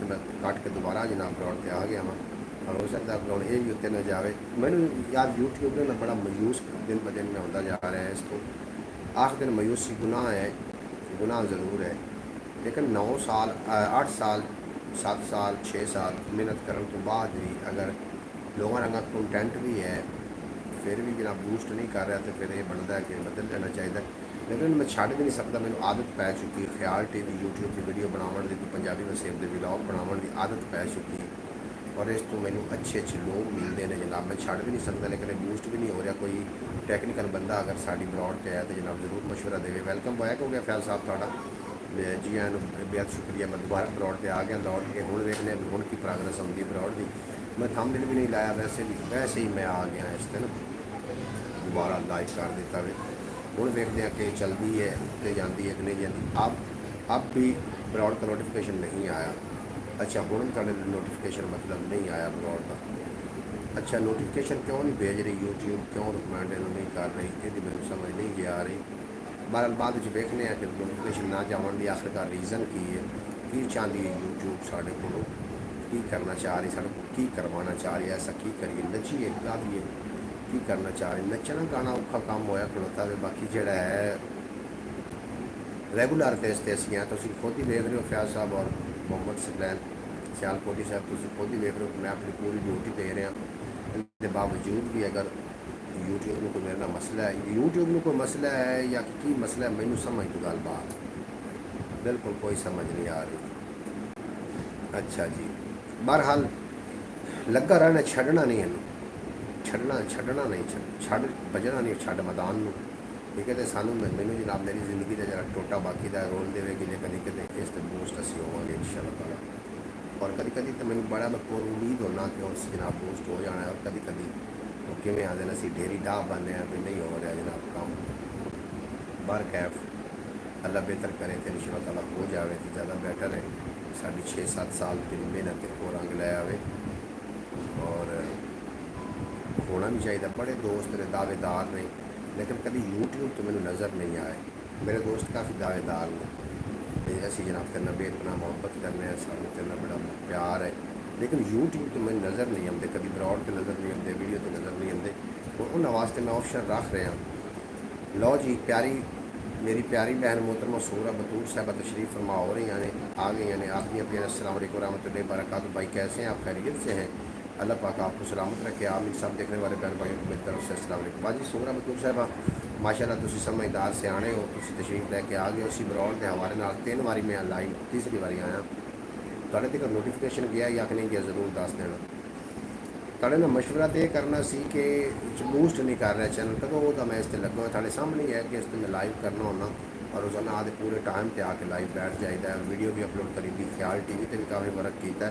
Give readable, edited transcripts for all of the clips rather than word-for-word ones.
मैं कट के दोबारा जनाब ब्रॉड पर आ गया वहाँ। और हो सकता है ये भी उत्ते न जाए। मैनू यार यूट्यूब ने बड़ा मायूस दिन ब दिन में होता जा रहा है। इसको आख दिन मायूसी गुनाह है, गुनाह ज़रूर है, लेकिन 9 साल 8 साल 7 साल 6 साल मेहनत करने तो बाद भी अगर लोगों का कंटेंट भी है फिर भी जनाब बूस्ट नहीं कर रहा तो फिर ये बनता है कि बदल लेना चाहिए। लेकिन मैं छड़ भी नहीं सकता, मैंने आदत पै चुकी है ख्याल टीवी यूट्यूब की वीडियो बनावन की, पंजाबी वसेब के व्लॉग बनावन की आदत पै चुकी है। और इस तो मैंने अच्छे अच्छे लोग मिलते हैं जनाब, मैं छड़ भी नहीं सकता, लेकिन बूस्ट भी नहीं हो रहा। कोई टैक्नीकल बंदा अगर साड़ी ब्रॉड पर आया तो जनाब जरूर मशवरा देवे। वेलकम बैक हो गया फैल साहब थोड़ा जी आन बेहद शुक्रिया। मैं दोबारा ब्रॉड पर आ गया लौट के, हूँ देखने हूँ की प्रोग्रेस आती है ब्रॉड की। मैं थंबनेल भी नहीं लाया, वैसे ही मैं आ गया इस दिन दोबारा लाइक कर दिता वे। हूँ देखते हैं कि चलती है उत्ते जाती है कि नहीं जाती। अब भी ब्रॉड का नोटिफिकेशन नहीं आया। अच्छा हूँ थोड़े नोटिफिकेशन मतलब नहीं आया ब्रॉड का। अच्छा नोटिफिकेशन क्यों नहीं भेज रही यूट्यूब, क्यों रिकमेंड नहीं कर रही, ये मैंने समझ नहीं आ रही। बहरहाल बाद वेखने कि नोटिफिकेशन ना जावन की आखिरकार रीज़न की है, की चाहती है यूट्यूब साढ़े को की करना चाह रही, साढ़े की करवाना चाह रही है, ऐसा की करिए नचिए गा दिए की करना चाह रही। नचना गाना औखा काम होया खड़ोता है, बाकी जोड़ा है रेगूलर बेस पर असी हैं। तो खुद ही देख रहे हो फयाज साहब और मोहम्मद सकलैन सियालकोटी साहब, तुम खुद ही देख रहे हो मैं अपनी पूरी ड्यूटी दे रहा। इसके बावजूद भी अगर यूट्यूब में कोई मेरे ना मसला है, यूट्यूब में कोई मसला है या की मसला है, मैनू समझ तो गल बात बिल्कुल कोई समझ नहीं आ रही। अच्छा जी बहरहाल लगा रहना, छड़ना नहीं है, छड़ना नहीं, छड़ बजना नहीं, छड़ मैदान में ठीक है। तो सानू मैनू जनाब मेरी जिंदगी का जरा टोटा बाकी का रोल देगी जे कभी कभी इस बूस्ट असी होवे इंशाअल्लाह ताला। और कभी कभी तो मैं बड़ा मैं पूरी उम्मीद होना कि उस जनाब बूस्ट हो जाना है। और कभी कभी वो किमें आते हैं असी डेरी डाह बने भी नहीं हो रहा जनाब काम। बार कैफ अल्लाह बेहतर करे तो इंशाअल्लाह ताला हो जाए तो ज़्यादा बेटर है। साड़ी 6-7 साल की मेहनत को रंग लै आवे और होना भी चाहिए। बड़े दोस्त ने दावेदार ने, लेकिन कभी यूट्यूब तो मैंने नज़र नहीं आए। मेरे दोस्त काफ़ी दावेदार ने, ऐसी जनाब करना बेतना मोहब्बत करने सामने करना बड़ा प्यार है, लेकिन यूट्यूब तो मैंने नज़र नहीं आते, कभी ब्रॉड पर नज़र नहीं आते, वीडियो तो नज़र नहीं आते। और उन्होंने वास्ते मैं ऑप्शन रख रहा। लो जी प्यारी मेरी प्यारी बहन मोहतरमा सूरा बतूर साहबा तशरीफ़ फरमा हो रही हैं, आ गई हैं। आप भी अपने अस्सलाम वालेकुम रहमतुल्लाहि व बरकातहू। भाई कैसे हैं आप, खैरियत से हैं? अल्लाह पाक आपको सलामत रखे। आमीन। सब देखने वाले बहन भाइयों को मेरी तरफ से अस्सलाम वालेकुम। बाजी सूरा बतूर साहबा माशाअल्लाह तुसी समझदार सियाणे हो, तुसी तशरीफ़ लैके आ गए। उसी ब्रॉड के हवाले नाल 3 बारी मैं लाइव तीसरी बारी आया तुहाडे तक नोटिफिकेशन गया या कि नहीं गया ज़रूर दस देना। तुहाडे नाल मशवरा तो यह करना सी कि बूस्ट नहीं कर रहा चैनल कदों वो मैं इस लगा तुहाडे सामने ही है कि इस मैं लाइव करना होना और रोज़ाना आदे पूरे टाइम पर आके लाइव बैठ जाइए। वीडियो भी अपलोड करी दी, ख्याल टीवी पर भी काफ़ी वर्क किया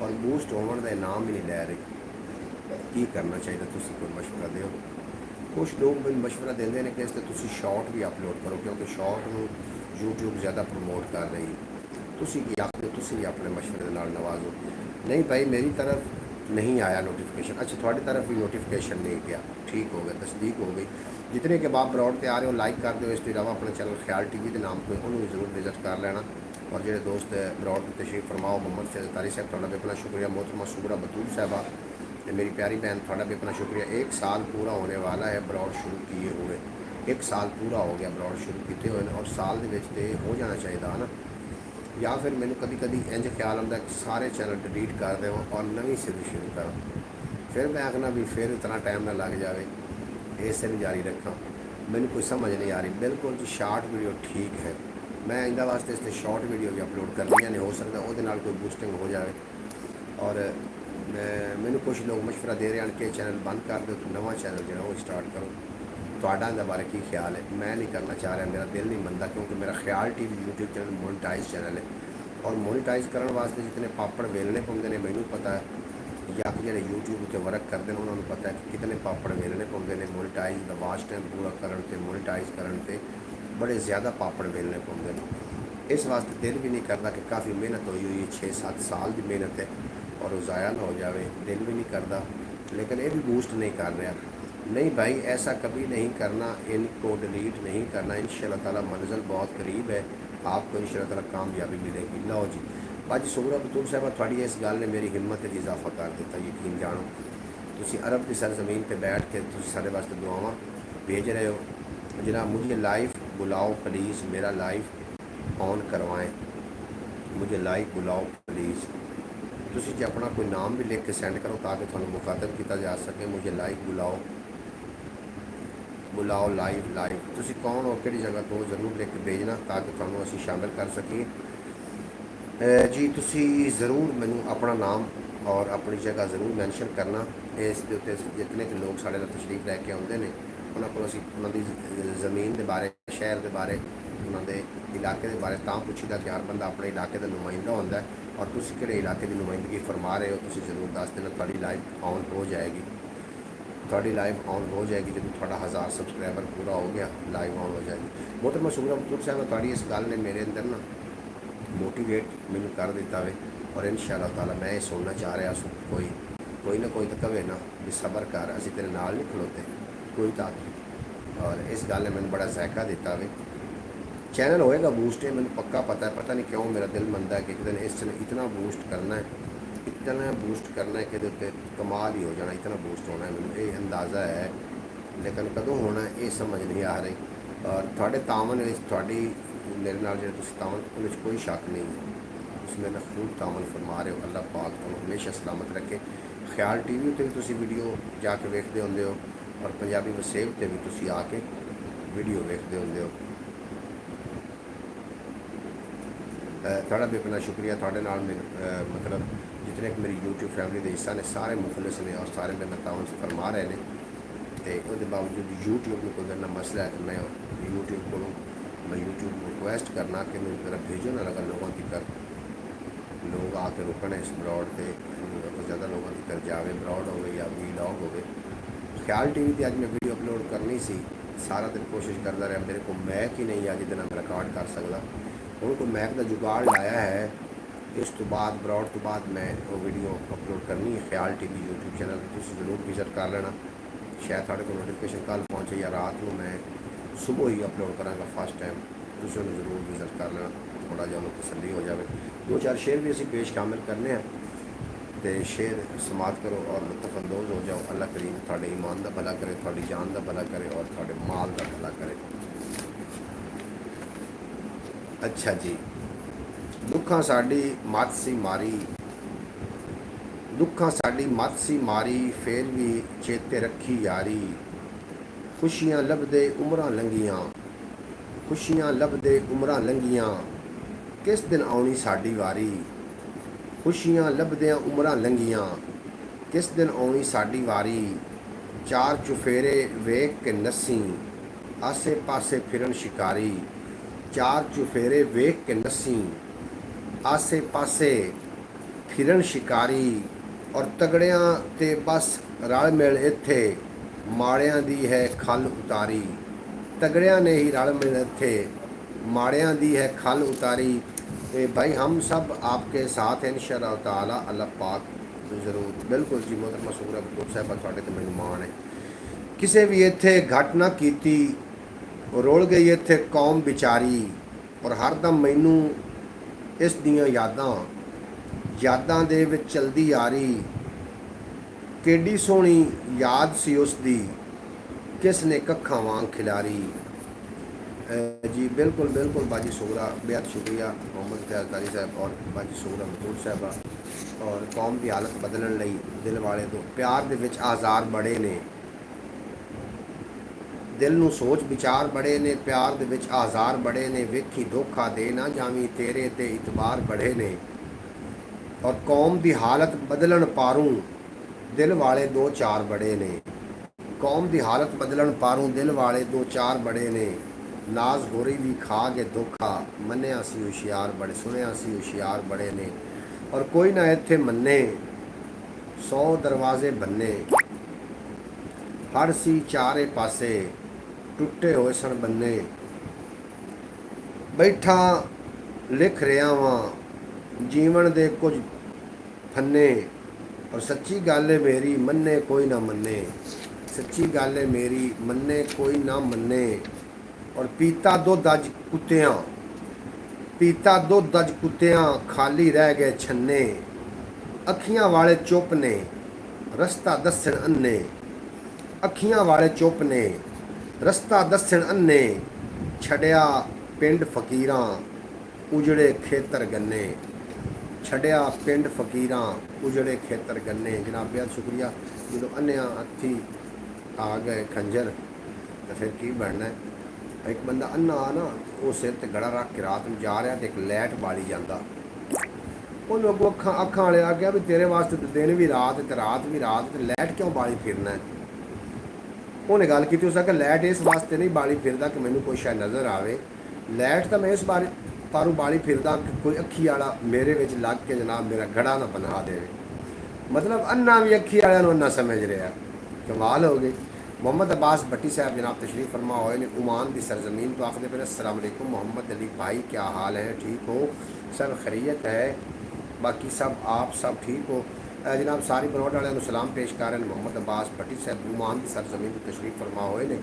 और बूस्ट होने का नाम ही नहीं लै रही। की करना चाहिए तुसी कोई मशवरा दो। कुछ लोग भी मशवरा देंगे ने कि इस तुसी शॉर्ट भी अपलोड करो क्योंकि शॉर्ट में यूट्यूब ज़्यादा प्रमोट कर रही। तुसी की आखिर तुसी भी अपने मशवरे नाल नवाजो। नहीं भाई मेरी तरफ नहीं आया नोटिफिकेशन। अच्छा थोड़ी तरफ भी नोटिफिकेशन नहीं गया, ठीक हो गया, तस्दीक हो गई। जितने के बाद ब्रॉड पर आ रहे हो लाइक कर दो। इसके अलावा अपने चैनल ख्याल टीवी के नाम को उन्होंने जरूर विजिट कर लेना। और जो दोस्त ब्रॉड की तशरीफ फरमाओ मोहम्मद फैज़ तारी साहब थोड़ा भी अपना शुक्रिया। मोहतरमा सूरा बतूल साहबा मेरी प्यारी बहन थोड़ा भी अपना शुक्रिया। 1 साल पूरा होने वाला है ब्रॉड शुरू किए हुए, 1 साल पूरा हो गया ब्रॉड शुरू किए हुए और साल के हो जाना चाहिए था ना। या फिर मैंने कभी कभी इंज ख्याल आता कि सारे चैनल डिलीट कर देव और नवी सिरी शुरू करा। फिर मैं आखना भी फिर इतना टाइम ना लग जाए, इसे भी जारी रखा। मैंने कोई समझ नहीं आ रही। बिल्कुल जी शॉर्ट वीडियो ठीक है, मैं इंदा वास्ते इससे शॉर्ट वीडियो भी अपलोड कर दी नहीं हो सकता वो कोई बूस्टिंग हो जाए। और मैंने कुछ लोग मशवरा दे रहे हैं कि चैनल बंद कर दो तो नवा चैनल जो है वो स्टार्ट करो। थोड़ा इस बारे की ख्याल है? मैं नहीं करना चाह रहा, मेरा दिल नहीं मनता क्योंकि मेरा ख्याल TV YouTube channel monetise channel है और मोनेटाइज करने वास्ते जितने पापड़ वेलने पाते हैं मैनू पता है, या कि जो यूट्यूब उत्ते वर्क करते हैं उन्होंने पता है कि कितने पापड़ वेलने पाते हैं। मोनेटाइज का वाच टाइम पूरा करने मोनेटाइज करने बड़े ज़्यादा पापड़ वेलने पाते हैं। इस वास्ते दिल भी नहीं करता कि काफ़ी मेहनत हुई हुई 6-7 साल की मेहनत है और वो ज़ाया ना हो जाए, दिल भी नहीं करता। लेकिन ये भी बूस्ट नहीं कर रहा। नहीं भाई ऐसा कभी नहीं करना, इनको डिलीट नहीं करना। इंशाअल्लाह ताला मंजिल बहुत करीब है, आपको इंशाअल्लाह ताला कामयाबी मिलेगी। लो जी ਬਾਜੀ ਸੁਗਰਾ ਬਤੂਰ ਸਾਹਿਬਾ, ਤੁਹਾਡੀ ਇਸ ਗੱਲ ਨੇ ਮੇਰੀ ਹਿੰਮਤ ਵਿੱਚ ਇਜ਼ਾਫਾ ਕਰ ਦਿੱਤਾ। ਯਕੀਨ ਜਾਣੋ, ਤੁਸੀਂ ਅਰਬ ਦੀ ਸਰਜ਼ਮੀਨ ਤੇ ਬੈਠ ਕੇ ਤੁਸੀਂ ਸਾਡੇ ਵਾਸਤੇ ਦੁਆਵਾਂ भेज रहे हो। जनाब मुझे लाइव बुलाओ प्लीज़, मेरा लाइव ऑन करवाएं, मुझे लाइव बुलाओ प्लीज़। तुसी जे अपना कोई नाम भी लिख के सेंड करो ताकि थानू मुखातब किया जा सके। मुझे लाइव बुलाओ, बुलाओ लाइव लाइव। तुसी कौन हो, किहड़ी जगह तो, जरूर लिख के भेजना ताकि थानू असीं शामिल कर सकीए। जी तुसी ज़रूर मैनू अपना नाम और अपनी जगह ज़रूर मैंशन करना। इस दे उत्ते जितने भी लोग साढ़े नाल तशरीफ लैके आउंदे ने उन्होंने को असीं उन्हां दी ज़मीन के बारे, शहर के बारे, उन्होंने इलाके के बारे तां पुछीदा कि हर बंदा अपने इलाके का नुमाइंदा होंदा है। और तुसीं किहड़े इलाके की नुमाइंदगी फरमा रहे हो, तुसीं ज़रूर दस देना। तुहाडी लाइव ऑन हो जाएगी, तुहाडी लाइव ऑन हो जाएगी। जब तुहाडा 1000 सबसक्राइबर पूरा हो गया, लाइव ऑन हो जाएगी। मोहतरमा सुगरा बतूर साहब, तुहाडी इस गल ने मेरे अंदर ना मोटिवेट मैनू कर दिता वे। और इंशाअल्लाह ताला मैं ये सुनना चाह रहा सू, कोई ना कोई तो कहे ना भी सबर कर, असीं तेरे नाल नहीं खलोते, कोई ताकत। और इस गल ने मैंने बड़ा जायका दिता वे। चैनल होएगा बूस्ट है, मैंने पक्का पता है। पता नहीं क्यों मेरा दिल मनता है कि एक दिन इस इतना बूस्ट करना है, इतना बूस्ट करना है कि उत्ते कमाल ही हो जाना, इतना बूस्ट होना है। मैंने ये अंदाज़ा है, लेकिन कदों होना है ये समझ नहीं आ रही। और थोड़े तावन थोड़ी मेरे नाल जो तावन उन्हें कोई शक नहीं है, तुसीं मेरे नाल खूब तावन फरमा रहे हो। अल्लाह पाक तुहानूं हमेशा सलामत रखे। ख्याल टीवी उत्ते भी तुसीं वीडियो जाके वेखदे हुंदे हो और पंजाबी वसेब ते भी तुसीं आके वीडियो वेखदे हुंदे हो। थोड़ा बेपना शुक्रिया। थोड़े नाल मतलब जितने मेरी यूट्यूब फैमिली के हिस्सा ने सारे मुखलिस ने और सारे मेरे तावन फरमा रहे हैं। तो उसके बावजूद यूट्यूब में कोई मेरा मसला है तो मैं यूट्यूब को रिक्वेस्ट करना कि मैं मेरा भेजो ना लगा लोगों तक, लोग आके रुकन इस ब्रॉड से, ज़्यादा लोगों तक जाए, ब्रॉड हो या वीलॉग हो। ख्याल टीवी पर अज मैं वीडियो अपलोड करनी सी, सारा दिन कोशिश करता रहा, मेरे को मैक ही नहीं अज दिन मैं रिकॉर्ड कर सकता। हूँ कोई मैक का जुगाड़ लाया है, इस तो बाद ब्रॉड तो बाद मैं वो वीडियो अपलोड करनी है। ख्याल टीवी यूट्यूब चैनल पर तुम जरूर विजिट कर लेना। शायद थोड़े को नोटिफिकेशन कल पहुँचे या रात को मैं सुबह ही अपलोड कराँगा फर्स्ट टाइम, तुम उन्हें जरूर विजिट कर लेना, थोड़ा जहा तसली हो जाए। 2-4 शेर भी असी पेश शामिल करने हैं, तो शेर समात करो और लुत्फअंदोज़ हो जाओ। अल्लाह करीम थोड़े ईमान का भला करे, थोड़ी जान का भला करे और थोड़े माल का भला करे। अच्छा जी, दुखा साड़ी मत सी मारी, दुखा साड़ी मत सी मारी, फिर भी चेते रखी यारी। खुशियां लभदे उमरां लंघियां, खुशियां लभदे उमरां लंघियां, किस दिन आउणी साडी वारी। खुशियां लभदियां उमरां लंघियां, किस दिन आउणी साडी वारी। चार चुफेरे वेख के नसी, आसे पासे फिरन शिकारी। चार चुफेरे वेख के नसी, आसे पासे फिरन शिकारी। और तगड़ियां ते बस रल मिल इत्थे, माड़ियां दी है खल उतारी। तगड़ियां ने ही रल मिल इत्थे, माड़ियां दी है खल उतारी। तो भाई हम सब आपके साथ हैं इंशाअल्लाह ताला। अल्लाह पाक जरूर बिल्कुल जी। मोहतरमा सुगरा बतूर साहब तुहाडे ते मैनूं माण है। किसे भी इत्थे घट ना कीती, रुल गई इत्थे कौम बिचारी। और हरदम मैनूं इस दियां यादां दे विच चलदी आ रही। केडी सोहनी याद सी उस दी, किस ने कक्खां वांग खिलारी। जी बिल्कुल बिल्कुल बाजी सुगरा, बेहद शुक्रिया मोहम्मद फैज़ तारी साहब और बाजी सुगरा बतूर साहबा। और कौम की हालत बदलण लई दिल वाले तो प्यार दे विच आज़ार बड़े ने, दिल नूं सोच विचार बड़े ने, प्यार दे विच आज़ार बड़े ने। वेखी धोखा दे ना जावी, तेरे ते इतबार बड़े ने। और कौम की हालत बदलन पारूं, दिल वाले 2-4 बड़े ने। कौम की हालत बदलन पारूं, दिल वाले 2-4 बड़े ने। नाज गोरी भी खा के धोखा, मन्निया सी होशियार बड़े, सुनिया सी होशियार बड़े ने। और कोई ना इत्थे मन्ने, 100 दरवाजे बन्ने। हर सी चारे पासे, टुटे होए सन बन्ने। बैठा लिख रहा वां जीवन दे कुछ फन्ने। और सच्ची गल है मेरी, मन्ने कोई ना मन्ने। सच्ची गल है मेरी, मन्ने कोई ना मन्ने। और पीता दुध अज कुत्तियां, ਪੀਤਾ ਦੁੱਧ ਅੱਜ ਕੁੱਤਿਆਂ ਖਾਲੀ ਰਹਿ ਗਏ ਛੰਨੇ, ਅੱਖੀਆਂ ਵਾਲੇ ਚੁੱਪ ਨੇ ਰਸਤਾ ਦੱਸਣ ਅੰਨੇ, ਅੱਖੀਆਂ ਵਾਲੇ ਚੁੱਪ ਨੇ ਰਸਤਾ ਦੱਸਣ ਅੰਨੇ, ਛੜਿਆ ਪਿੰਡ ਫਕੀਰਾਂ ਉਜੜੇ ਖੇਤਰ ਗੰਨੇ, ਛੜਿਆ ਪਿੰਡ ਫਕੀਰਾਂ ਉਜੜੇ ਖੇਤਰ ਗੰਨੇ। ਜਨਾਬ ਬਹੁਤ ਸ਼ੁਕਰੀਆ। ਜਦੋਂ ਅੰਨਿਆਂ ਹੱਥੀ ਆ ਗਏ ਖੰਜਰ ਤਾਂ ਫਿਰ ਕੀ ਬਣਨਾ। ਇੱਕ ਬੰਦਾ ਅੰਨਾ ਆ ਨਾ, ਉਹ ਸਿਰ ਤੇ ਗੜਾ ਰੱਖ ਕੇ ਰਾਤ ਨੂੰ ਜਾ ਰਿਹਾ ਤੇ ਇੱਕ ਲੈਟ ਬਾਲੀ ਜਾਂਦਾ, ਉਹਨੂੰ ਅੱਗੋਂ ਅੱਖਾਂ ਵਾਲੇ ਆ ਗਿਆ ਵੀ ਤੇਰੇ ਵਾਸਤੇ ਤਾਂ ਦਿਨ ਵੀ ਰਾਤ ਤੇ ਰਾਤ ਵੀ ਰਾਤ, ਤੇ ਲੈਟ ਕਿਉਂ ਬਾਲੀ ਫਿਰਨਾ। ਉਹਨੇ ਗੱਲ ਕੀਤੀ, ਉਸ ਆਖਿਆ ਲੈਟ ਇਸ ਵਾਸਤੇ ਨਹੀਂ ਬਾਲੀ ਫਿਰਦਾ ਕਿ ਮੈਨੂੰ ਕੋਈ ਸ਼ਾਇਦ ਨਜ਼ਰ ਆਵੇ, ਲੈਟ ਤਾਂ ਮੈਂ ਇਸ ਬਾਰੇ ਪਾਰੂ ਬਾਲੀ ਫਿਰਦਾ ਕਿ ਕੋਈ ਅੱਖੀ ਵਾਲਾ ਮੇਰੇ ਵਿੱਚ ਲੱਗ ਕੇ ਜਨਾਬ ਮੇਰਾ ਗੜਾ ਨਾ ਬਣਾ ਦੇਵੇ। ਮਤਲਬ ਅੰਨਾ ਵੀ ਅੱਖੀ ਵਾਲਿਆਂ ਨੂੰ ਅੰਨਾ ਸਮਝ ਰਿਹਾ। ਕਮਾਲ ਹੋ ਗਈ। मोहम्मद अब्बास भट्टी साहब जनाब तशरीफ़ फरमा हुए ने ओमान की सरजमीन तो आखिर पे अस्सलाम वालेकुम मोहम्मद अली भाई क्या हाल है, ठीक हो, सब खैरियत है, बाकी सब आप सब ठीक हो। जनाब सारी बनौट वाले सलाम पेश कर रहे हैं। मोहम्मद अब्बास भट्टी साहब ओमान की सरजमीन तो तशरीफ़ फरमा हुए ने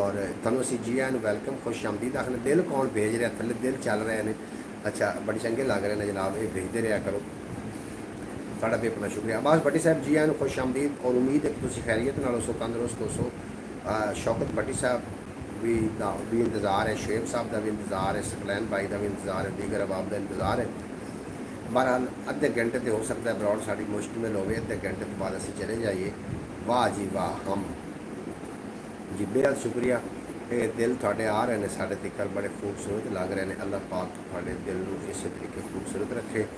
और थोड़ा असी जी आए वेलकम खुश आमदीद आखने। दिल कौन भेज रहा थले, दिल चल रहे हैं। अच्छा बड़े चंगे लग रहे हैं जनाब, ये भेजते रहा करो, साढ़ा बेपना शुक्रिया। अब्बास भट्टी साहब जी आए खुश आमदीद और उम्मीद है कि तुम खैरियत नाल सो तंदुरुस्त हो सो। शौकत भट्टी साहब भी इंतज़ार है, शेब साहब का भी इंतज़ार है, सकलैन भाई का भी इंतज़ार है, दीगर अबाब का इंतज़ार है। बहरहाल अद्धे घंटे तो हो सकता है ब्रॉड साड़ी मुश्तमिल हो, अद्धे घंटे तो बाद असी चले जाइए। वाह जी वाह, हम जी बेहद शुक्रिया। ये दिल थोड़े आ रहे हैं साढ़े तिकर बड़े खूबसूरत लग रहे हैं। अल्लाह पाक थोड़े दिल को इस तरीके खूबसूरत रखे।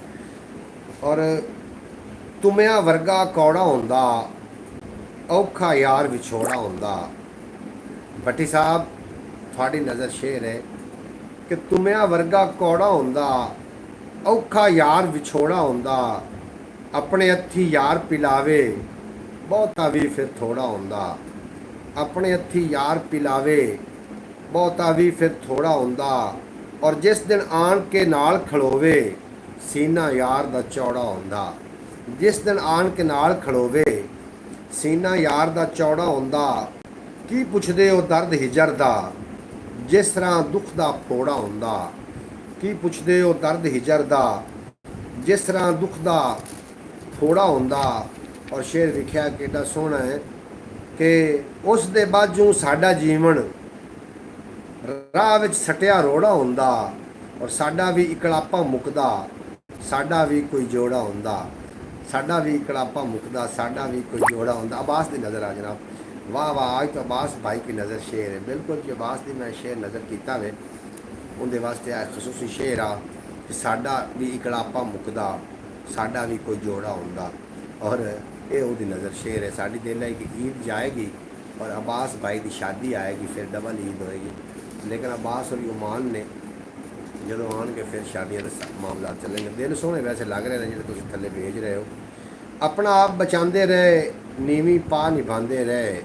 और तुमिया वर्गा कौड़ा होंदा औखा यार विछोड़ा होंदा। भट्टी साहब थोड़ी नज़र शेर है कि तुमिया वर्गा कौड़ा होंदा औखा यार विछोड़ा होंदा, अपने हथी यार पिलावे बहुता भी फिर थोड़ा होंदा, अपने हथी यार पिलावे बहुता भी फिर थोड़ा होंदा, और जिस दिन आन के नाल खड़ोवे सीना यार दा चौड़ा होंदा, जिस दिन आन के नाल खड़ोवे सीना यार दा चौड़ा होंदा, की पुछदे हो दर्द हिजर दा जिस तरह दुख दा फोड़ा होंदा, की पुछदे हो दर्द हिजर दा जिस तरह दुख दा फोड़ा होंदा। और शेर लिखिया कितना सोहना है कि उस दे बाजू साडा जीवन राह विच सटिया रोड़ा होंदा, और साडा भी इकलापा मुकदा साडा भी कोई जोड़ा होंदा, साडा भी इकलापा मुकदा साडा भी कोई जोड़ा होंदा। अब्बास की नज़र आ जनाब, वाह वाह, आज तो अब्बास भाई की नज़र शेर है। बिल्कुल जी अब्बास की मैं शेर नज़र किया वे, उनके वास्ते आ खसूसी शेर आ कि साडा भी इकलापा मुकदा साडा भी कोई जोड़ा होंदा। और ये वो नज़र शेर है। साड़ी दिल है कि ईद जाएगी और अब्बास भाई की शादी आएगी, फिर डबल ईद होएगी। लेकिन अब्बास और ओमान ने जो आन के फिर शादियों के मामला चलेंगे। दिल सोहने वैसे लग रहे हैं जो तुम थले भेज रहे हो। अपना आप बचाते रहे नीवी पा निभाते रहे,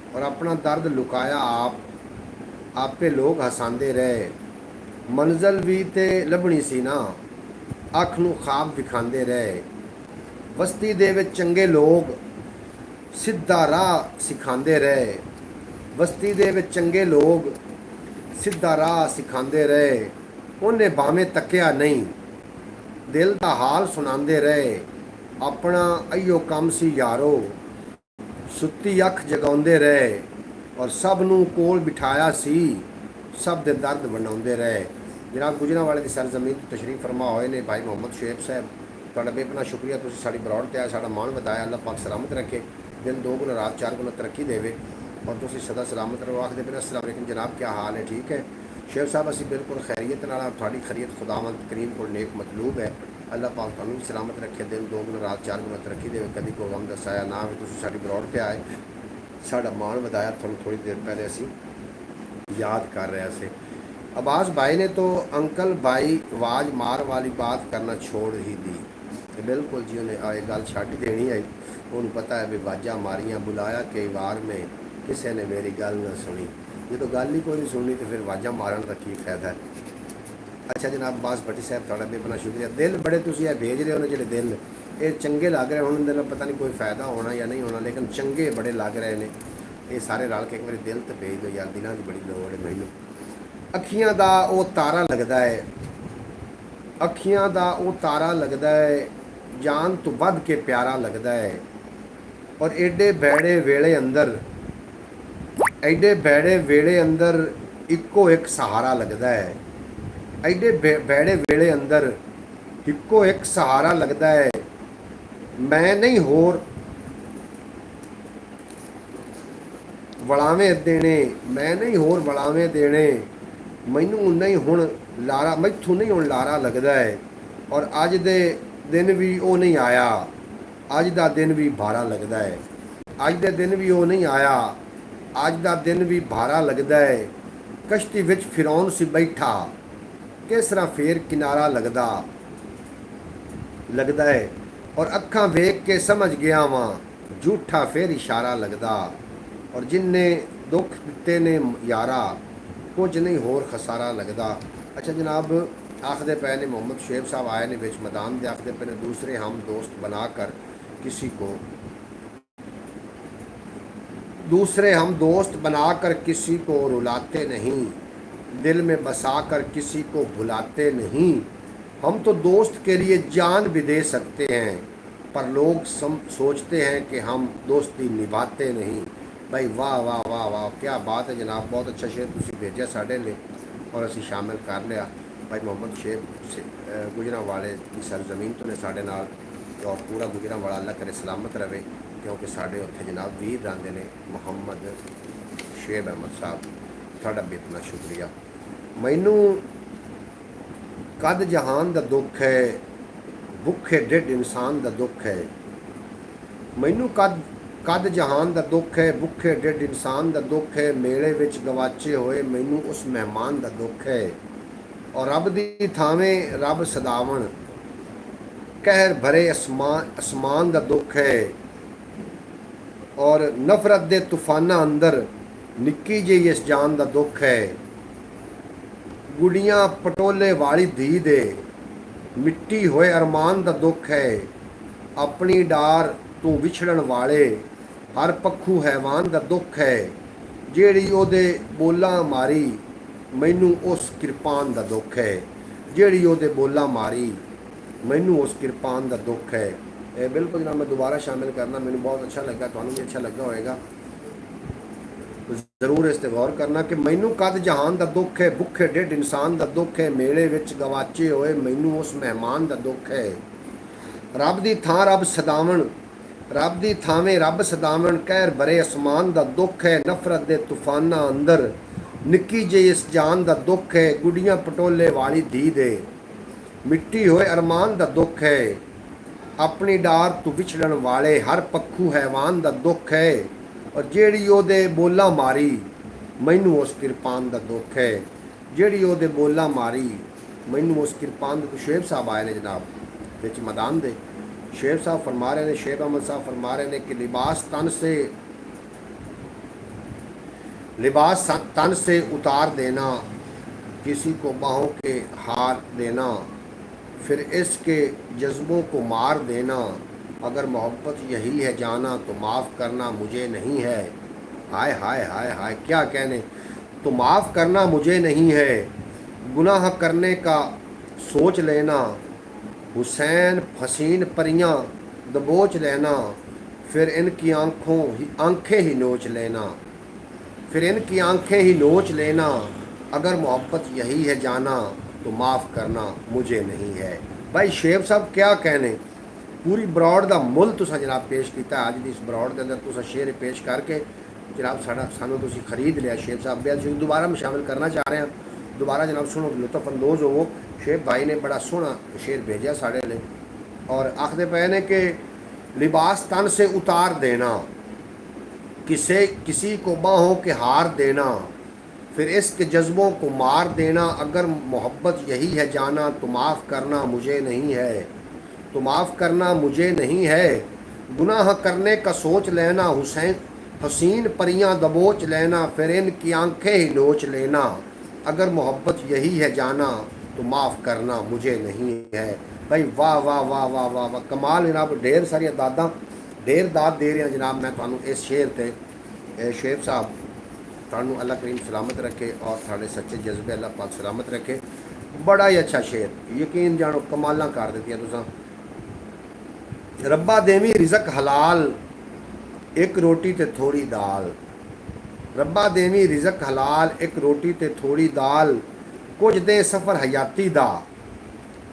और अपना दर्द लुकाया आपे लोग हसाते रहे, मंजिल भी तो लभनी सी ना अख नूं ख्वाब विखाते रहे, बस्ती दे विच चंगे लोग सीधा राह सिखाते रहे, बस्ती दे विच चंगे लोग सीधा राह सिखाते रहे, उन्हें भावें तकिया नहीं दिल दा हाल सुनाते रहे, अपना अयो कम सी यारो सुत्ती अख जगाते रहे, और सब नूं कोल बिठाया सी सब दे दर्द बनाते रहे। जनाब गुजरांवाले की सरजमीन तशरीफ फरमा होए ने भाई मोहम्मद शुएब साहब, तुहाडा बेपना शुक्रिया। तुसीं साडी ब्रॉड ते आए, साडा मान वधाया, अल्लाह पाक सलामत रखे, दिन दो गुना रात चार गुना तरक्की देवे, और तुसीं सदा सलामत रहो। आखदे पे अस्सलाम वालेकुम जनाब क्या हाल है, ठीक है शेख साहब, असी बिल्कुल खैरियत नाल, थोड़ी खैरियत खुदावंद करीम को नेक मतलूब है। अल्लाह पाक तुहानूं भी सलामत रखे, दिन दो गुना रात चार गुना तरक्की देवे, कभी कोई गम दसाया ना होवे। तुसीं साडी ब्रॉड ते आए, साडा मान वधाया, तुहानूं थोड़ी देर पहले असी याद कर रहे थे। अब्बास भाई ने तो अंकल भाई आवाज़ मार वाली बात करना छोड़ ही दी। बिल्कुल जी, उन्हें आए गल छड्ड देनी आई, उन्होंने पता है भी वाजा मारियां, बुलाया कई बार में किसी ने मेरी गल ना सुनी। जो तो गल ही कोई नहीं सुननी तो फिर वाजा मारन का की फायदा है। अच्छा जनाब अब्बास भट्टी साहब थोड़ा बेपना शुक्रिया। दिल बड़े तुम भेज रहे हो जो दिल ये चंगे लग रहे हैं, उन्होंने पता नहीं कोई फायदा होना या नहीं होना, लेकिन चंगे बड़े लग रहे हैं। ये सारे रल के एक बार दिल तो भेज दो यार, दिलों की बड़ी लोड़ है मैनू। ਅੱਖੀਆਂ ਦਾ ਉਹ ਤਾਰਾ ਲੱਗਦਾ ਹੈ, ਅੱਖੀਆਂ ਦਾ ਉਹ ਤਾਰਾ ਲੱਗਦਾ ਹੈ, ਜਾਨ ਤੋਂ ਵੱਧ ਕੇ ਪਿਆਰਾ ਲੱਗਦਾ ਹੈ। ਔਰ ਐਡੇ ਬੈੜੇ ਵੇਲੇ ਅੰਦਰ, ਐਡੇ ਬੈੜੇ ਵੇਲੇ ਅੰਦਰ ਇੱਕੋ ਇੱਕ ਸਹਾਰਾ ਲੱਗਦਾ ਹੈ। ਐਡੇ ਬੈੜੇ ਵੇਲੇ ਅੰਦਰ ਇੱਕੋ ਇੱਕ ਸਹਾਰਾ ਲੱਗਦਾ ਹੈ। ਮੈਂ ਨਹੀਂ ਹੋਰ ਵਲਾਵੇਂ ਦੇਣੇ, ਮੈਂ ਨਹੀਂ ਹੋਰ ਵਲਾਵੇਂ ਦੇਣੇ, ਮੈਨੂੰ ਨਹੀਂ ਹੁਣ ਲਾਰਾ, ਮੈਥੋਂ ਨਹੀਂ ਹੁਣ ਲਾਰਾ ਲੱਗਦਾ ਹੈ। ਔਰ ਅੱਜ ਦੇ ਦਿਨ ਵੀ ਉਹ ਨਹੀਂ ਆਇਆ, ਅੱਜ ਦਾ ਦਿਨ ਵੀ ਭਾਰਾ ਲੱਗਦਾ ਹੈ। ਅੱਜ ਦੇ ਦਿਨ ਵੀ ਉਹ ਨਹੀਂ ਆਇਆ, ਅੱਜ ਦਾ ਦਿਨ ਵੀ ਭਾਰਾ ਲੱਗਦਾ ਹੈ। ਕਸ਼ਤੀ ਵਿੱਚ ਫਿਰੌਨ ਸੀ ਬੈਠਾ, ਕਿਸ ਤਰ੍ਹਾਂ ਫੇਰ ਕਿਨਾਰਾ ਲੱਗਦਾ ਹੈ। ਔਰ ਅੱਖਾਂ ਵੇਖ ਕੇ ਸਮਝ ਗਿਆ ਵਾਂ, ਝੂਠਾ ਫੇਰ ਇਸ਼ਾਰਾ ਲੱਗਦਾ। ਔਰ ਜਿੰਨੇ ਦੁੱਖ ਦਿੱਤੇ ਨੇ ਯਾਰਾ, ਕੁਝ ਨਹੀਂ ਹੋਰ ਖਸਾਰਾ ਲੱਗਦਾ। ਅੱਛਾ ਜਨਾਬ, आखते पे ने मोहम्मद शुएब साहब आए ने बिच मैदान दे, आखते पे ने दूसरे हम दोस्त बनाकर किसी को, दूसरे हम दोस्त बनाकर किसी को रुलाते नहीं, दिल में बसाकर किसी को भुलाते नहीं। हम तो दोस्त के लिए जान भी दे सकते हैं, पर लोग सोचते हैं कि हम दोस्ती निभाते नहीं। भाई वाह वाह वाह वाह, क्या बात है जनाब, बहुत अच्छा शेर तुसी भेजा साढ़े लिए और असी शामिल कर लिया। भाई मोहम्मद शुएब गुजरांवाले की सरजमीन तो ने साढ़े नाल, और पूरा गुजरांवाला अल्लाह करे सलामत रहे, क्योंकि साढ़े उत्थे जनाब वीर रहंदे ने मुहम्मद शुएब अहमद साहब, साड़ा बेतना शुक्रिया। मैनू कद जहान दा दुख है, भुखे ढिड इंसान दा दुख है। मैनू कद जहान दा दुख है, भुखे ढिड इंसान दा दुख है। मेले विच गवाचे होए मैनू उस मेहमान दा दुख है। और रब दी थावें रब सदावन, कहर भरे असमान दा दुख है। और नफरत दे तूफाना अंदर निक्की जी इस जान दा दुख है। गुड़ियां पटोले वाली धी दे मिट्टी होए अरमान दा दुख है। अपनी डार तू विछड़न वाले हर पखू हैवान दा दुख है। जेड़ी ओदे बोला मारी मैनू उस किरपान दा दुख है। जेड़ी ओदे बोला मारी मैनू उस किरपान दा दुख है। बिल्कुल जनाब, मैं दोबारा शामिल करना, मैनू बहुत अच्छा लगा, तुहानू भी अच्छा लगा होएगा, जरूर इस ते गौर करना कि मैनू कद जहान दा दुख है, भुखे ढिड इंसान दा दुख है। मेले विच गवाचे होए मैनू उस मेहमान दा दुख है। रब दी थां रब सदावन, रब दी थावें रब सदावन, कहर भरे असमान दा दुख है। नफरत दे तूफाना अंदर निक्की जी इस जान दा दुख है। गुड़ियां पटोले वाली धी दे मिट्टी होए अरमान दा दुख है। अपनी डार तू विछड़न वाले हर पखू हैवान दा दुख है। और जेड़ी ओदे बोला मारी मैनू उस किरपान दा दुख है। जेड़ी ओदे बोला मारी मैनू उस किरपान दा। शुएब साहब आए ने जनाब बिच मैदान दे, शुएब साहब फरमा रहे ने, शुएब अहमद साहब फरमा रहे ने कि लिबास तन से उतार देना, किसी को बाहों के हार देना, फिर इसके जज्बों को मार देना। अगर मोहब्बत यही है जाना तो माफ़ करना मुझे नहीं है। हाय हाय हाय हाय, क्या कहने, तो माफ़ करना मुझे नहीं है। गुनाह करने का सोच लेना, हुसैन हसीन परियां दबोच लेना, फिर इनकी आंखें ही नोच लेना, फिर इनकी आंखें ही नोच लेना। अगर मोहब्बत यही है जाना तो माफ़ करना मुझे नहीं है। भाई शुएब साहब क्या कहने, पूरी बरौड़ का मुल तुसा जनाब पेश किया। अज की इस बरौड़ के अंदर तुसा शेर पेश करके जनाब सानू तुसी खरीद लिया। शुएब साहब बेअद दोबारा मैं शामिल करना चाह रहा, दोबारा जनाब सुनो, लुत्फ अंदोज होवो। शुएब भाई ने बड़ा सोहना शेर भेजा साढ़े लिए, और आखते पे ने कि लिबास तन से उतार देना, किसी को बाहों के हार देना, फिर इसके जज्बों को मार देना। अगर मोहब्बत यही है जाना तो माफ़ करना मुझे नहीं है, तो माफ़ करना मुझे नहीं है। गुनाह करने का सोच लेना, हसीन परियां दबोच लेना, फिर इनकी आंखें ही नोच लेना। अगर मोहब्बत यही है जाना तो माफ़ करना मुझे नहीं है। भाई वाह वाह वाह वाह वाह वाह, कमाल जनाब, ढेर सारिया दादा ढेर दाद दे रहे हैं जनाब मैं तुहानू इस शेर ते। शुएब साहब थानू अल्लाह करीम सलामत रखे और थाने सच्चे जज्बे अल्लाह पाक सलामत रखे। बड़ा ही अच्छा शेर, यकीन जानो कमालां कर दित्तियां तुसां। रब्बा देवी रिज़क हलाल, एक रोटी ते थोड़ी दाल। रब्बा देवी रिज़क हलाल, एक रोटी ते थोड़ी दाल। कुछ दे सफ़र हयाती दा,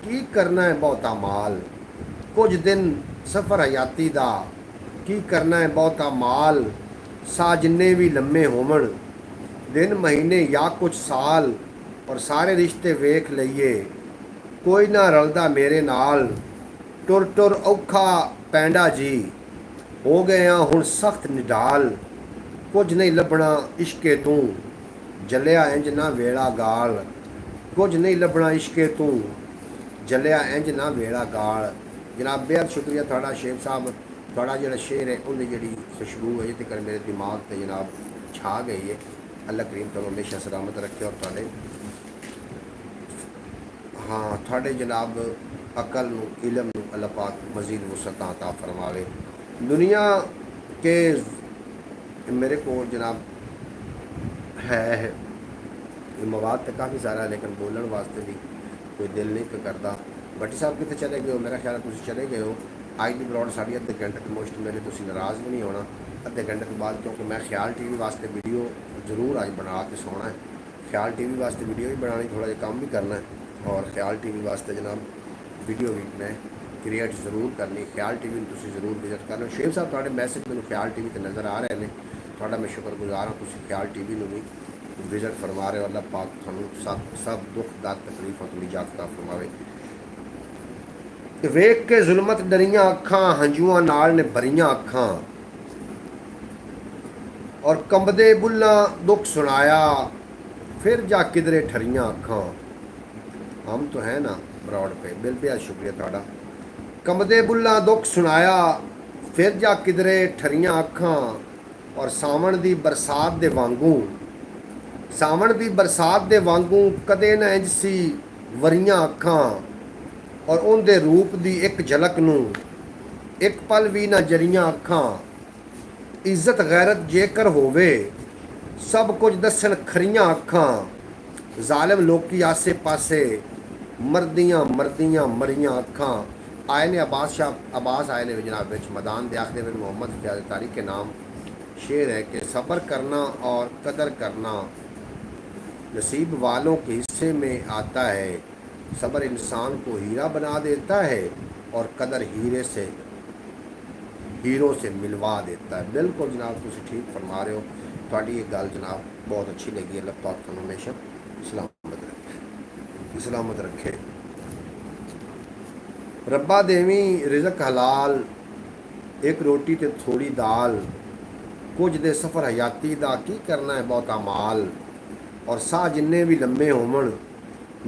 की करना है बहुता माल। कुछ दिन सफ़र हयाती दा, की करना है बहुता माल। सा जिन्ने भी लम्मे होवन, दिन महीने या कुछ साल। और सारे रिश्ते वेख लईए, कोई ना रलदा मेरे नाल। टुर टुर औखा पैंडा जी, हो गए हाँ हुण सख्त निढाल। कुछ नहीं लभना इश्के तू, जलिया इंज ना वेड़ा गाल। कुछ नहीं लभना इश्के तू, जलिया इंज ना वेड़ा गाल। जनाब बेहद शुक्रिया थोड़ा शेख साहब, थोड़ा जो शेर है उनकी जी खुशबू अजे तक मेरे दिमाग से जनाब छा गई है। अल्लाह करीम तो हमेशा सलामत रखे। और थोड़े हाँ थोड़े जनाब अकल नू इलम नू अल्लाह पाक मजीद वसअत अता फरमावे। दुनिया के मेरे को जनाब है मवाद तो काफ़ी सारा है, लेकिन बोलने वास्ते भी कोई दिल नहीं पे करता। भट्टी साहब कितने चले गए हो? मेरा ख्याल है तुम चले गए हो। अज की ब्रॉड साड़ी अद्धे घंटे की मुश्त मेरे तुम नाराज़ भी नहीं होना अद्धे घंटे के बाद, क्योंकि मैं ख्याल टीवी वास्ते वीडियो जरूर अज बना के सोना है। ख्याल टीवी वास्ते वीडियो भी बनानी, थोड़ा जहा काम भी करना है। और ख्याल टीवी वास्ते जनाब वीडियो भी मैं क्रिएट जरूर करनी। ख्याल टीवी में तुम जरूर विजिट करना। शेख साहब थोड़े मैसेज मैं ख्याल टीवी पर नज़र आ रहे हैं, थोड़ा मैं शुक्रगुजार हाँ। तुम ख्याल टीवी में भी विजिट फरमा रहे हो। अल्लाह पाक थानू सब दुख दर्द तकलीफों तो निजात अता फरमावे। वेख के जुलमत डरियां अखां, हंजुआं नाल ने भरियां अखां। और कंबदे बुल्लां दुख सुनाया, फिर जा किधरे ठरियां अखां। हम तो है ना ब्रॉड पे, बिल बेहद शुक्रिया थोड़ा। कंबदे बुल्लां दुख सुनाया, फिर जा किधरे ठरियां अखां। और सावण दी बरसात दे वांगू, सावण दी बरसात दे वांगू कदे ना इंज सी वरियां अखां। और उनके रूप दी एक झलक नू एक पल भी ना जरियां अखां। इज्जत गैरत जेकर होवे, सब कुछ दसन खरियां अखां। जालिम लोकी आसे पासे, मरदियां मरदियां मरियां अखां। आए ने अब्बास आए ने जनाब विच मैदान दे आखदे में मोहम्मद फयाज तारी के नाम शेर है कि सब्र करना और कदर करना नसीब वालों के हिस्से में आता है। सब्र इंसान को हीरा बना देता है और कदर हीरो से मिलवा देता है। बिल्कुल जनाब तुम ठीक फरमा रहे हो। थोड़ी ये गल जनाब बहुत अच्छी लगी। अल्लाह पाक तुहानू हमेशा सलामत रखे। रब्बा देवी रिज़क हलाल, एक रोटी ते थोड़ी दाल। कुछ दे सफ़र हयाती दा, की करना है बहुता माल। और साह जिन्ने भी लम्मे होवन,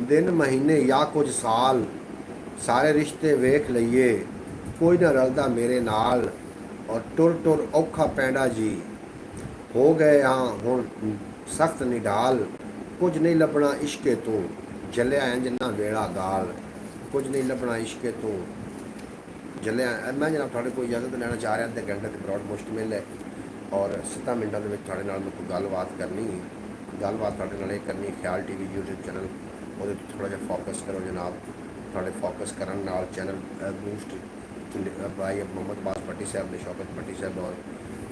दिन महीने या कुछ साल। सारे रिश्ते वेख लईए, कोई ना रलदा मेरे नाल। और टुर टुर औखा पैंडा जी, हो गए हाँ हुण सख्त निढाल। कुछ नहीं लभना इश्के तू, जलिया इंज ना वेड़ा गाल। कुछ नहीं लभना इश्के तू जलिया। मैं जनाब थोड़े कोई इजाज़त लेना चाह रहा, अद्धे घंटे की ब्रॉड मुश्तमिल है। और 7 मिनटों के थोड़े नाल मैं कोई गलबात करनी, गलबात थोड़े नाल करनी। ख्याल टीवी यूट्यूब चैनल वो थोड़ा जहा फोकस करो जनाब। थोड़े फोकस करने नाल चैनल बूस्ट भाई मोहम्मद अब्बास भट्टी साहब ने, शौकत भट्टी साहब और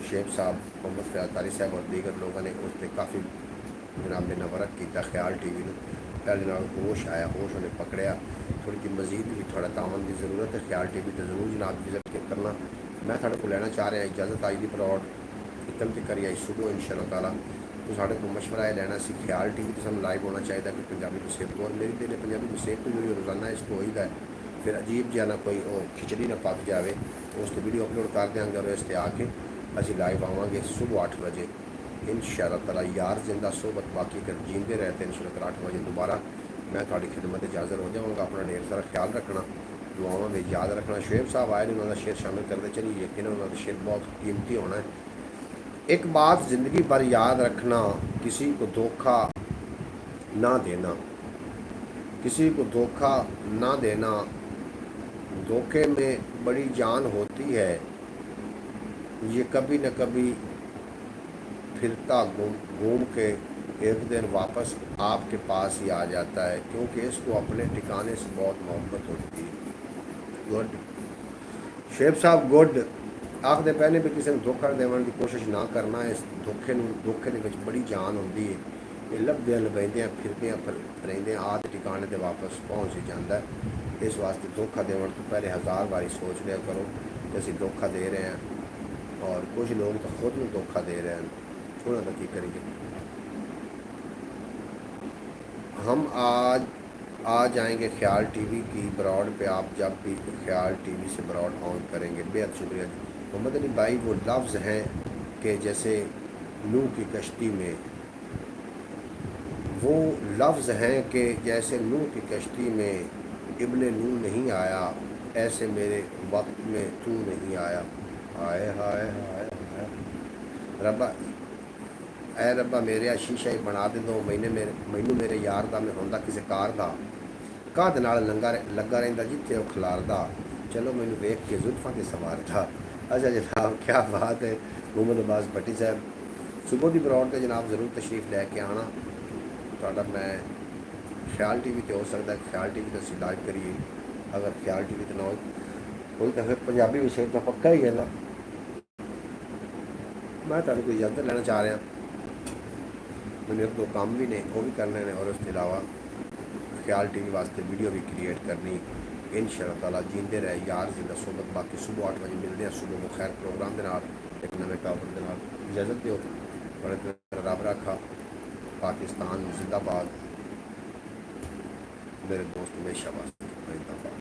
शेख साहब, मोहम्मद फयाज तारी साहब और दीगर लोगों ने उस पर काफ़ी जनाब ने नवरक किया। ख्याल टीवी में पहले नाल होश आया, होश उन्हें पकड़िया। थोड़ी जी मजीद भी थोड़ा तावन की जरूरत है। ख्याल टीवी तो जरूर जनाब विजिट करना। मैं थोड़े को लेना चाह रहा इजाज़त आई दी प्रॉड इतम तक करी आई सुबह इंशाअल्लाह ताला। तो साढ़े को मशवरा है लेना सी ख्याल टीवी तो सानू लाइव होना चाहिए कि पंजाबी को सेफ तो। और मेरी दिल पंजाबी को सेफ तो जो रोज़ाना इस तो होईदा है। फिर अजीब जहा ना कोई खिचड़ी ना पक जाए, उस तो वीडियो अपलोड कर देंगे और इस पर आके असी लाइव आवांगे सुबह 8 बजे इंशाअल्लाह ताला। यार जिंदा सोबत बाकी अगर जींदे रहते इंशाअल्लाह 8 बजे दोबारा मैं थोड़ी खिदमत हाज़र हो जाऊँगा। अपना ढेर सारा ख्याल रखना, दुआओं में याद रखना। शुएब साहब आए ने, उन्होंने शेर शामिल करते चलिए, यकीन उन्होंने शेर बहुत कीमती होना है। एक बात ज़िंदगी भर याद रखना, किसी को धोखा ना देना, किसी को धोखा ना देना। धोखे में बड़ी जान होती है, ये कभी न कभी फिरता घूम के एक दिन वापस आपके पास ही आ जाता है, क्योंकि इसको अपने ठिकाने से बहुत मोहब्बत होती है। गुड शेख साहब गुड आखदे पहले भी किसी धोखा देने की कोशिश ना करना। इस धोखे के बड़ी जान होती है। ये लभद्या लबैंदियाँ फिरदियाँ फरेंदियाँ आदि ठिकाने से वापस पहुँच ही जाता है। इस वास्ते धोखा देने तो पहले 1000 बारी सोच लिया करो कि असं धोखा दे रहे हैं, और कुछ लोग तो खुद में धोखा दे रहे हैं। उन्होंने की करेंगे। हम आ जाएंगे ख्याल टीवी की ब्रॉड पे, आप जब भी ख्याल टीवी से ब्रॉड ऑन करेंगे। बेहद शुक्रिया जी मोहम्मद अली भाई। वो लफ्ज़ हैं कि जैसे नूह की कश्ती में, वो लफ्ज़ हैं कि जैसे नूह की कश्ती में इब्ने नूह नहीं आया, ऐसे मेरे वक्त में तू नहीं आया। हाय हाय हाय हाय रब्बा, ऐ रब्बा मेरे शीशा ही बना दे दो मैनू मेरे यार दा, मैं होंदा किसी कार दा, काद नाल लगा रहिंदा जिथे वो खिलारदा, चलो मैनू वेख के जुल्फां ते सवारदा। अच्छा जनाब क्या बात है। मोहम्मद अब्बास भट्टी साहब सुबह की ब्रॉड से जनाब जरूर तशरीफ लैके आना। तो मैं ख्याल टीवी तो हो सकता है, ख्याल टीवी तो असं लाइव करिए। अगर ख्याल टीवी तो ना हो कोई तो फिर पंजाबी विषय तो पक्का ही है ना। मैं तुहानू कोई इजाजत लेना चाह रहा, मैंने एक दो काम भी ने वो भी करने ने, और उसके अलावा ख्याल टीवी वास्ते वीडियो भी क्रिएट करनी। इंशाअल्लाह ताला जींदे रहे यार जिंदा सोबत। बाकी सुबह 8 बजे मिलते हैं सुबह को खैर प्रोग्राम के नाल एक नवे टॉपिक के नाल। इजाजत दो, बड़े रब रखा। पाकिस्तान जिंदाबाद। मेरे दोस्त हमेशा वास्ते जिंदाबाद।